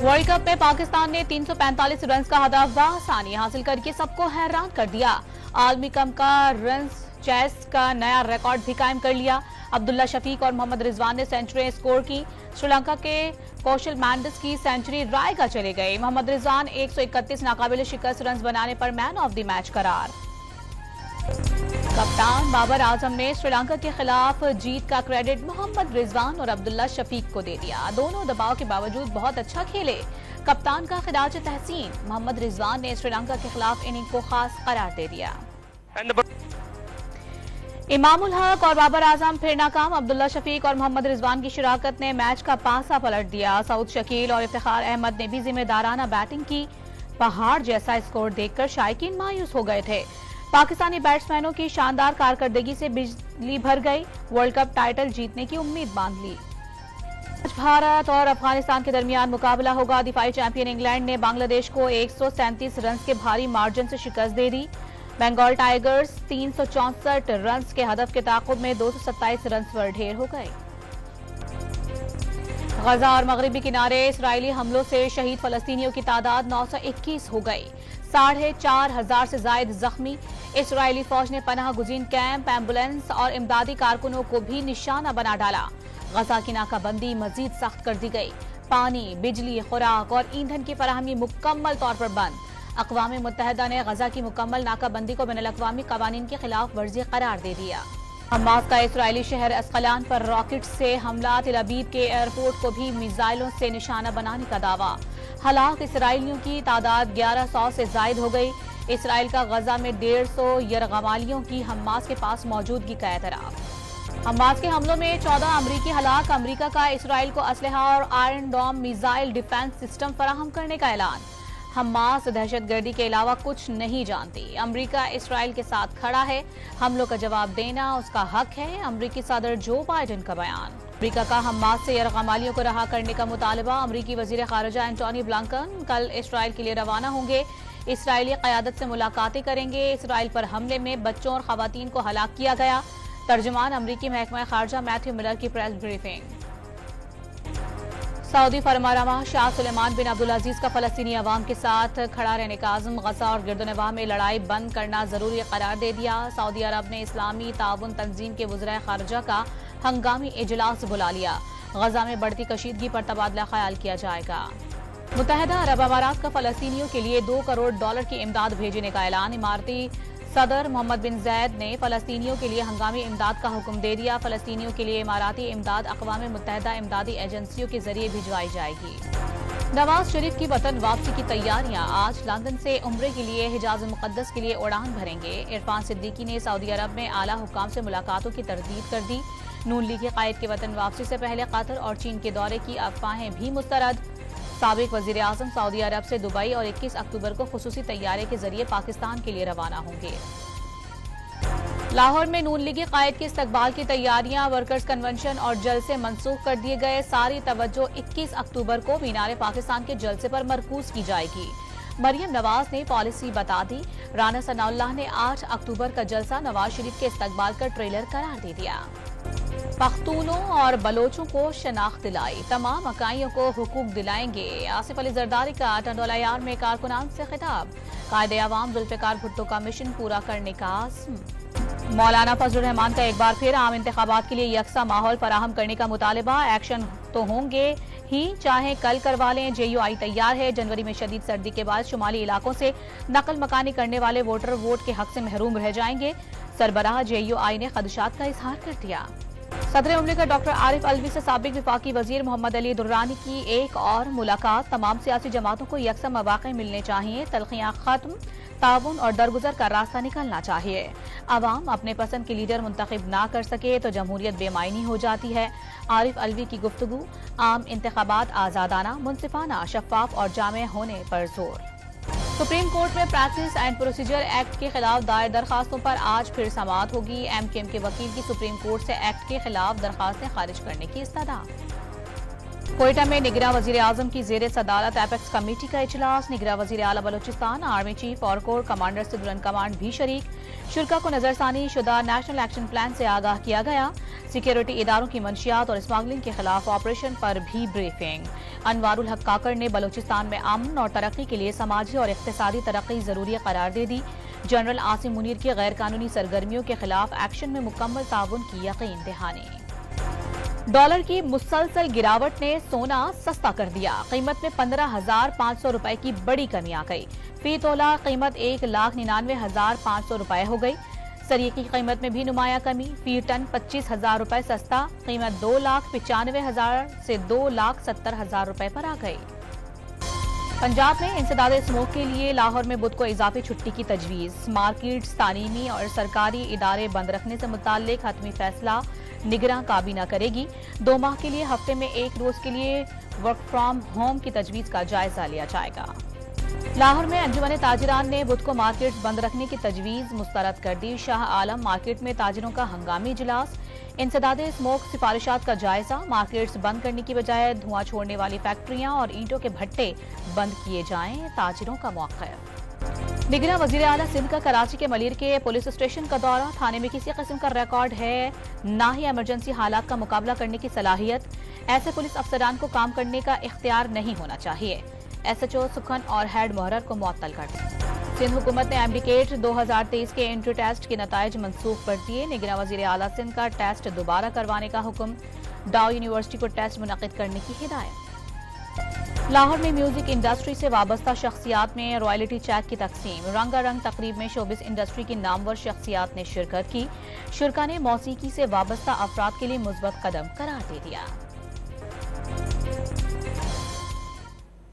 World cup में पाकिस्तान ने 345 run का हदफ बआसानी हासिल करके सबको हैरान कर दिया। आलमी कप का रन चेस का नया रिकॉर्ड भी कायम कर लिया। अब्दुल्ला शफीक और मोहम्मद रिजवान ने सेंचुरी स्कोर की। श्रीलंका के कौशल मैंडिस की सेंचुरी रायगा चले गए। मोहम्मद रिजवान 131 नाकाबिल शिकस्त रन बनाने पर मैन ऑफ द मैच करार। कप्तान बाबर आजम ने श्रीलंका के खिलाफ जीत का क्रेडिट मोहम्मद रिजवान और अब्दुल्ला शफीक को दे दिया। दोनों दबाव के बावजूद बहुत अच्छा खेले। कप्तान का खिराज तहसीन। मोहम्मद रिजवान ने श्रीलंका के खिलाफ इनिंग को खास करार दे दिया। इमामुल हक और बाबर आजम फिर नाकाम। अब्दुल्ला शफीक और मोहम्मद रिजवान की शिराकत ने मैच का पासा पलट दिया। सऊद शकील और इफ्तिखार अहमद ने भी जिम्मेदाराना बैटिंग की। पहाड़ जैसा स्कोर देखकर शायकीन मायूस हो गए थे। पाकिस्तानी बैट्समैनों की शानदार कारकर्दगी से बिजली भर गई। वर्ल्ड कप टाइटल जीतने की उम्मीद बांध ली। आज भारत और अफगानिस्तान के दरमियान मुकाबला होगा। दिफाई चैंपियन इंग्लैंड ने बांग्लादेश को 137 रन के भारी मार्जिन से शिकस्त दे दी। बंगाल टाइगर्स 364 रन के हदफ के ताक़ुब में 227 रन पर ढेर हो गए। गजा और मगरबी किनारे इसराइली हमलों से शहीद फलस्तीनियों की तादाद 921 हो गई। 4,500 से जायद जख्मी। इसराइली फौज ने पनाह गुज़ीन कैंप, एम्बुलेंस और इमदादी कारकुनों को भी निशाना बना डाला। गजा की नाकाबंदी मजीद सख्त कर दी गई। पानी, बिजली, खुराक और ईंधन की फराहमी मुकम्मल तौर पर बंद। अक़वाम मुत्तहिदा ने गजा की मुकम्मल नाकाबंदी को बैनुल-अक़वामी क़वानीन की खिलाफ वर्जी करार दे दिया। हमास का इसराइली शहर अस्क़लान पर रॉकेट से हमला। तेल अवीव के एयरपोर्ट को भी मिसाइलों से निशाना बनाने का दावा। हलाक इसराइलियों की तादाद 1100 से जायद हो गई। इसराइल का गजा में 150 यरगमालियों की हमास के पास मौजूदगी का एतराफ़। हमास के हमलों में 14 अमरीकी हलाक। अमरीका का इसराइल को असलहा और iron dome missile defence system फराहम करने का ऐलान। हमास दहशतगर्दी के अलावा कुछ नहीं जानती। अमरीका इसराइल के साथ खड़ा है। हमलों का जवाब देना उसका हक है। अमरीकी सदर जो बाइडेन का बयान। अमरीका का हमास से यरगमालियों को रहा करने का मुतालबा। अमरीकी वजीर खारजा एंटोनी ब्लिंकन कल इसराइल के लिए रवाना होंगे। इसराइली क़यादत से मुलाकातें करेंगे। इसराइल पर हमले में बच्चों और खवातीन को हलाक किया गया। तर्जुमान अमरीकी महकमा खारजा मैथ्यू मिलर की प्रेस ब्रीफिंग। सऊदी फरमारवा शाह सुलेमान बिन अब्दुल अजीज का फलस्तीनी अवाम के साथ खड़ा रहने का आज़म। गजा और गिरदोनवाह में लड़ाई बंद करना जरूरी करार दे दिया। सऊदी अरब ने इस्लामी ताउन तंजीम के वज़ीर खारजा का हंगामी इजलास बुला लिया। गजा में बढ़ती कशीदगी पर तबादला ख्याल किया जाएगा। मुत्तहिदा अरब अमारात का फलस्तीनियों के लिए $2 करोड़ की इमदाद भेजने का ऐलान। इमारती सदर मोहम्मद बिन जैद ने फलस्तीनियों के लिए हंगामी इमदाद का हुक्म दे दिया। फलस्तीनियों के लिए इमाराती इमदाद अक़वाम मुत्तहिदा इमदादी एजेंसियों के जरिए भिजवाई जाएगी। नवाज शरीफ की वतन वापसी की तैयारियां। आज लंदन से उम्रे के लिए हिजाज मुक़द्दस के लिए उड़ान भरेंगे। इरफान सिद्दीकी ने सऊदी अरब में आला हुक्काम से मुलाकातों की तरदीद कर दी। नून लीग के कायद के वतन वापसी से पहले कतर और चीन के दौरे की अफवाहें भी मुस्तरद। साबिक वज़ीर आज़म सऊदी अरब से दुबई और 21 अक्टूबर को खुसूसी तैयारे के जरिए पाकिस्तान के लिए रवाना होंगे। लाहौर में नून लीगी कायद के इस्तकबाल की तैयारियां। वर्कर्स कन्वेंशन और जलसे मनसूख कर दिए गए। सारी तवज्जो 21 अक्टूबर को मीनार पाकिस्तान के जलसे पर मरकूज की जाएगी। मरियम नवाज ने पॉलिसी बता दी। राना सनाउल्लाह ने 8 अक्टूबर का जलसा नवाज शरीफ के इस्तकबाल का ट्रेलर करार दे दिया। पख्तूनों और बलोचों को शनाख्त दिलाई। तमाम अकाइयों को हुकूक दिलाएंगे। आसिफ अली जरदारी का टंडोलायार में कारकुनान से खिताब। कायदे अवाम जुल्फ़िकार भुट्टो का मिशन पूरा करने का आज़म। मौलाना फजलुर रहमान का एक बार फिर आम इंतखाबात के लिए यकसा माहौल फराहम करने का मुतालबा। एक्शन तो होंगे ही, चाहे कल करवा लें। JUI तैयार है। जनवरी में शदीद सर्दी के बाद शुमाली इलाकों से नकल मकानी करने वाले वोटर वोट के हक से महरूम रह जाएंगे। सरबराह JUI ने खदशात का इजहार कर दिया। सदर मुमलिकत डॉक्टर आरिफ अलवी से साबिक वफाकी वजीर मोहम्मद अली दुर्रानी की एक और मुलाकात। तमाम सियासी जमातों को यकसा मौक़े मिलने चाहिए। तलखियां खत्म, ताउन और दरगुजर का रास्ता निकलना चाहिए। अवाम अपने पसंद के लीडर मुंतखब ना कर सके तो जमहूरियत बेमायनी हो जाती है। आरिफ अलवी की गुफ्तगू। आम इंतखाबात आज़ादाना, मुनसिफाना, शफाफ और जामे होने पर जोर। सुप्रीम कोर्ट में प्रैक्टिस एंड प्रोसीजर एक्ट के खिलाफ दायर दरखास्तों पर आज फिर समाअत होगी। MKM के वकील की सुप्रीम कोर्ट से एक्ट के खिलाफ दरखास्तें खारिज करने की इस्तदा। कोयटा में निगरां वजीर आजम की जेर सदारत एपेक्स कमेटी का इजलास। निगरां वजीर आला बलोचिस्तान, आर्मी चीफ और कोर कमांडर से बुलंद कमांड भी शरीक। शुरा को नजरसानी शुदा नेशनल एक्शन प्लान से आगाह किया गया। सिक्योरिटी इदारों की मंशियात और स्मगलिंग के खिलाफ ऑपरेशन पर भी ब्रीफिंग। अनवारुल हक काकड़ ने बलोचिस्तान में अमन और तरक्की के लिए समाजी और इक्तिसादी तरक्की जरूरी करार दे दी। जनरल आसिम मुनीर की गैर कानूनी सरगर्मियों के खिलाफ एक्शन में मुकम्मल ताउन की यकीन दहानी। डॉलर की मुसलसल गिरावट ने सोना सस्ता कर दिया। कीमत में 15,500 रुपए की बड़ी कमी आ गई। फी तोला कीमत 1,99,500 रुपए हो गई। सरिये की कीमत में भी नुमाया कमी। फी टन 25,000 रुपए सस्ता। कीमत 2,95,000 से 2,70,000 रुपए पर आ गई। पंजाब में इंसदाद स्मोक के लिए लाहौर में बुध को इजाफी छुट्टी की तजवीज़। मार्केट्स, तालीमी और सरकारी इदारे बंद रखने से मुताल्लिक हतमी फैसला निगरां काबीना करेगी। 2 माह के लिए हफ्ते में 1 रोज के लिए वर्क फ्रॉम होम की तजवीज़ का जायजा लिया जाएगा। लाहौर में अंजुमन ताजिरान ने बुध को मार्केट्स बंद रखने की तजवीज़ मुस्तरद कर दी। शाह आलम मार्केट में ताजिरों का हंगामी इजलास। इंसदाद स्मोक सिफारिशात का जायजा। मार्केट्स बंद करने की बजाय धुआं छोड़ने वाली फैक्ट्रियां और ईंटों के भट्टे बंद किए जाएं। ताजिरों का मौक़िफ़। निगरां वज़ीर आला सिंध का कराची के मलीर के पुलिस स्टेशन का दौरा। थाने में किसी किस्म का रिकॉर्ड है, ना ही इमरजेंसी हालात का मुकाबला करने की सलाहियत। ऐसे पुलिस अफसरान को काम करने का इख्तियार नहीं होना चाहिए। SHO सुखन और हेड मोहर्रर को मुअत्तल कर दिया। सिंध हुकूमत ने एमडीकेट 2023 के एंट्री टेस्ट के नताइज मनसूख कर दिए। निगरां वज़ीर आला सिंध का टेस्ट दोबारा करवाने का हुक्म। डाउ यूनिवर्सिटी को टेस्ट मुनक़िद करने की हिदायत। लाहौर में म्यूजिक इंडस्ट्री से वाबस्ता शख्सियात में रॉयल्टी चेक की तकसीम। रंगारंग तकरीब में शोबिस इंडस्ट्री की नामवर शख्सियात ने शिरकत की। शुरा ने मौसीकी से वाबस्ता अफराद के लिए मुस्बत कदम करार दे दिया।